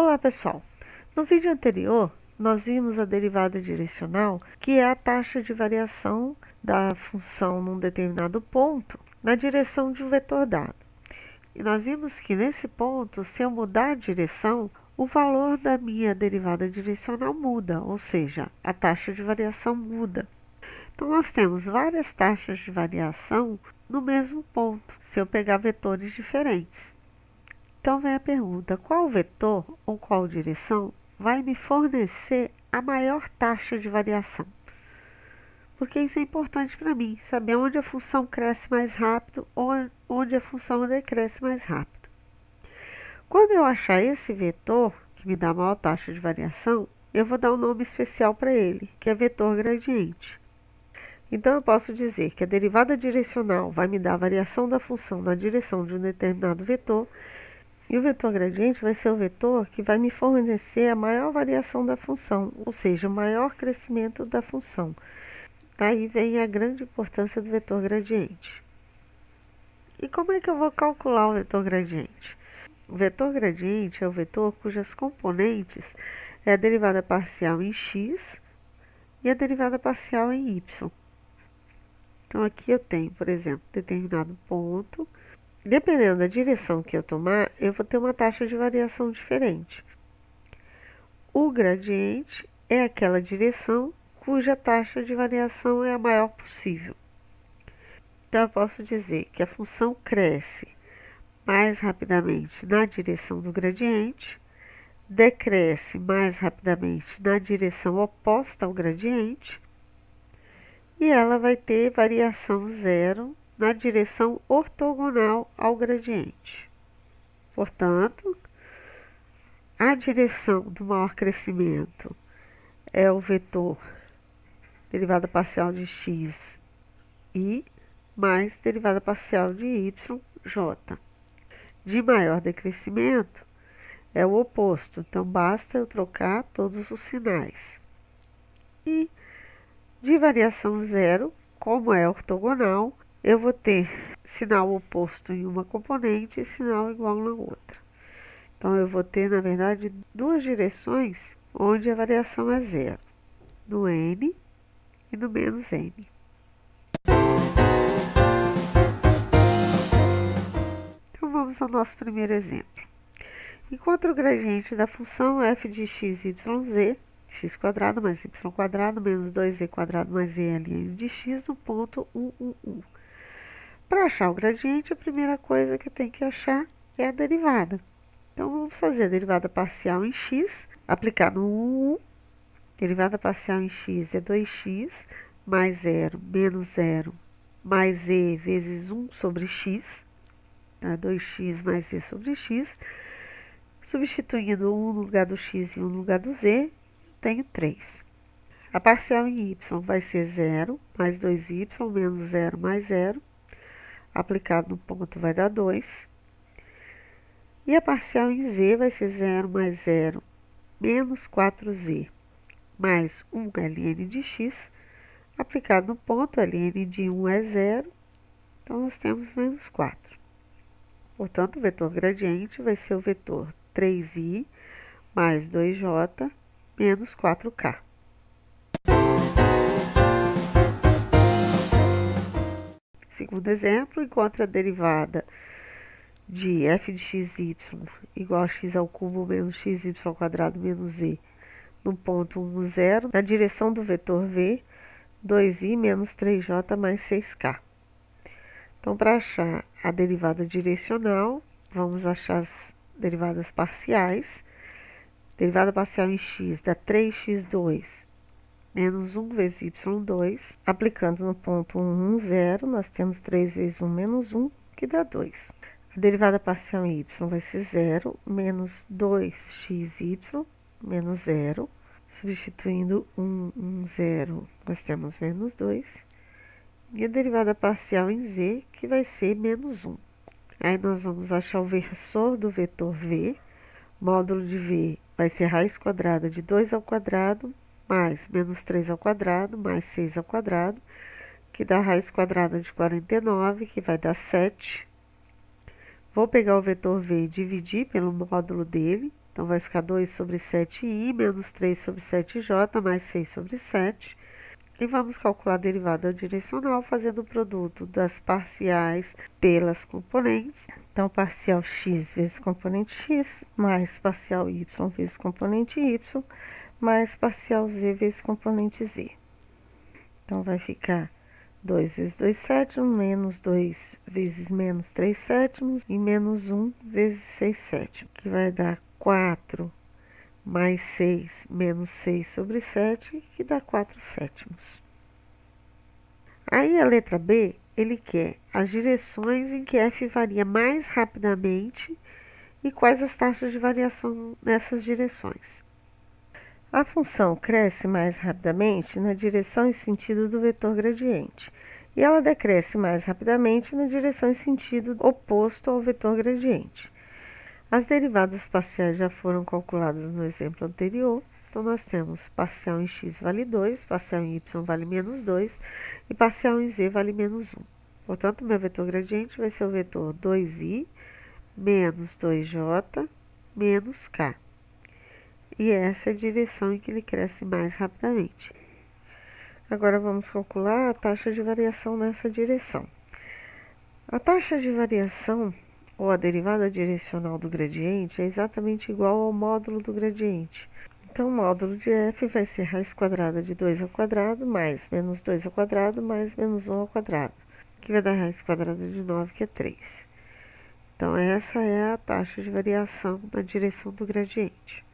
Olá, pessoal! No vídeo anterior, nós vimos a derivada direcional, que é a taxa de variação da função num determinado ponto na direção de um vetor dado. E nós vimos que nesse ponto, se eu mudar a direção, o valor da minha derivada direcional muda, ou seja, a taxa de variação muda. Então, nós temos várias taxas de variação no mesmo ponto, se eu pegar vetores diferentes. Então vem a pergunta: qual vetor ou qual direção vai me fornecer a maior taxa de variação? Porque isso é importante para mim, saber onde a função cresce mais rápido ou onde a função decresce mais rápido. Quando eu achar esse vetor, que me dá a maior taxa de variação, eu vou dar um nome especial para ele, que é vetor gradiente. Então, eu posso dizer que a derivada direcional vai me dar a variação da função na direção de um determinado vetor, e o vetor gradiente vai ser o vetor que vai me fornecer a maior variação da função, ou seja, o maior crescimento da função. Daí vem a grande importância do vetor gradiente. E como é que eu vou calcular o vetor gradiente? O vetor gradiente é o vetor cujas componentes é a derivada parcial em x e a derivada parcial em y. Então, aqui eu tenho, por exemplo, determinado ponto. Dependendo da direção que eu tomar, eu vou ter uma taxa de variação diferente. O gradiente é aquela direção cuja taxa de variação é a maior possível. Então, eu posso dizer que a função cresce mais rapidamente na direção do gradiente, decresce mais rapidamente na direção oposta ao gradiente, e ela vai ter variação zero na direção ortogonal ao gradiente. Portanto, a direção do maior crescimento é o vetor derivada parcial de x i mais derivada parcial de y j. De maior decrescimento é o oposto, então basta eu trocar todos os sinais. E de variação zero, como é ortogonal, eu vou ter sinal oposto em uma componente e sinal igual na outra. Então, eu vou ter, na verdade, duas direções onde a variação é zero, no n e no menos n. Então, vamos ao nosso primeiro exemplo. Encontre o gradiente da função f de x, y, z, x² mais y² menos 2z² mais zln de x no ponto 1, 1, 1. Para achar o gradiente, a primeira coisa que eu tenho que achar é a derivada. Então, vamos fazer a derivada parcial em x, aplicar no 1, 1. Derivada parcial em x é 2x mais 0 menos 0 mais z vezes 1 sobre x. Então, é 2x mais z sobre x. Substituindo 1 no lugar do x e 1 no lugar do z, tenho 3. A parcial em y vai ser 0 mais 2y menos 0 mais 0. Aplicado no ponto vai dar 2. E a parcial em z vai ser 0 mais 0 menos 4z mais 1 ln de x. Aplicado no ponto, ln de 1 é 0. Então, nós temos menos 4. Portanto, o vetor gradiente vai ser o vetor 3i mais 2j menos 4k. Segundo exemplo, encontre a derivada de f de xy igual a x ao cubo menos xy² menos z no ponto 1, 0, na direção do vetor v, 2i menos 3j mais 6k. Então, para achar a derivada direcional, vamos achar as derivadas parciais. Derivada parcial em x dá 3x² menos 1 vezes y2. Aplicando no ponto 1, 1, 0, nós temos 3 vezes 1 menos 1, que dá 2. A derivada parcial em y vai ser 0 menos 2xy menos 0. Substituindo 1, 1, 0, nós temos menos 2. E a derivada parcial em z, que vai ser menos 1. Aí, nós vamos achar o versor do vetor v. Módulo de v vai ser raiz quadrada de 2 ao quadrado, mais menos 3 ao quadrado, mais 6 ao quadrado, que dá raiz quadrada de 49, que vai dar 7. Vou pegar o vetor v e dividir pelo módulo dele. Então, vai ficar 2 sobre 7i menos 3 sobre 7j mais 6 sobre 7. E vamos calcular a derivada direcional fazendo o produto das parciais pelas componentes. Então, parcial x vezes componente x, mais parcial y vezes componente y, mais parcial z vezes componente z. Então, vai ficar 2 vezes 2 sétimos, menos 2 vezes menos 3 sétimos, e menos 1 vezes 6 sétimos, que vai dar 4 mais 6 menos 6 sobre 7, que dá 4 sétimos. Aí a letra B, ele quer as direções em que f varia mais rapidamente e quais as taxas de variação nessas direções. A função cresce mais rapidamente na direção e sentido do vetor gradiente, e ela decresce mais rapidamente na direção e sentido oposto ao vetor gradiente. As derivadas parciais já foram calculadas no exemplo anterior, então nós temos parcial em x vale 2, parcial em y vale menos 2 e parcial em z vale menos 1. Portanto, meu vetor gradiente vai ser o vetor 2i menos 2j menos k. E essa é a direção em que ele cresce mais rapidamente. Agora vamos calcular a taxa de variação nessa direção. A taxa de variação, ou a derivada direcional do gradiente, é exatamente igual ao módulo do gradiente. Então, o módulo de f vai ser raiz quadrada de 2 ao quadrado, mais menos 2 ao quadrado, mais menos 1 ao quadrado, que vai dar raiz quadrada de 9, que é 3. Então, essa é a taxa de variação na direção do gradiente.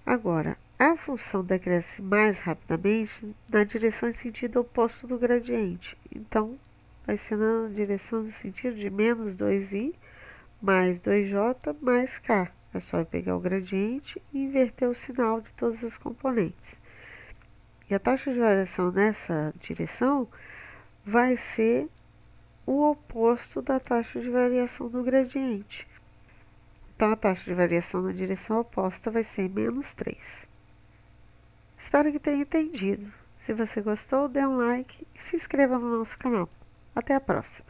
Agora, a função decresce mais rapidamente na direção e sentido oposto do gradiente. Então, vai ser na direção do sentido de menos 2i mais 2j mais k. É só eu pegar o gradiente e inverter o sinal de todas as componentes. E a taxa de variação nessa direção vai ser o oposto da taxa de variação do gradiente. Então, a taxa de variação na direção oposta vai ser menos 3. Espero que tenha entendido. Se você gostou, dê um like e se inscreva no nosso canal. Até a próxima!